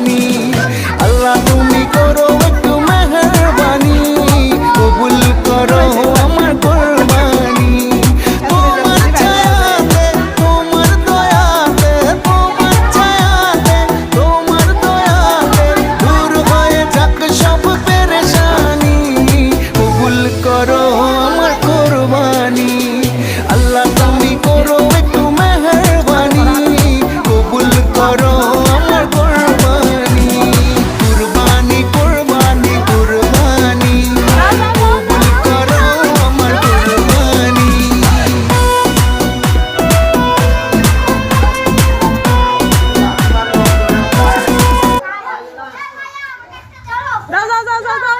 কোরবানি। আল্লাহ তুমি করো একটু মেহেরবানি, কবুল করো আমার কোরবানি। তোমার ছায়াতে, তোমার দয়াতে, তোমার ছায়াতে, তোমার দয়াতে দূর হয়ে যাক সব পেরেশানি, কবুল করো আমার কোরবানি। আল্লাহ তুমি করো একটু মেহেরবানি, কবুল করো আমার কোরবানি। কুরবানি কুরবানি কুরবানি, কবুল করো আমার কোরবানি। যাও যাও যাও যাও যাও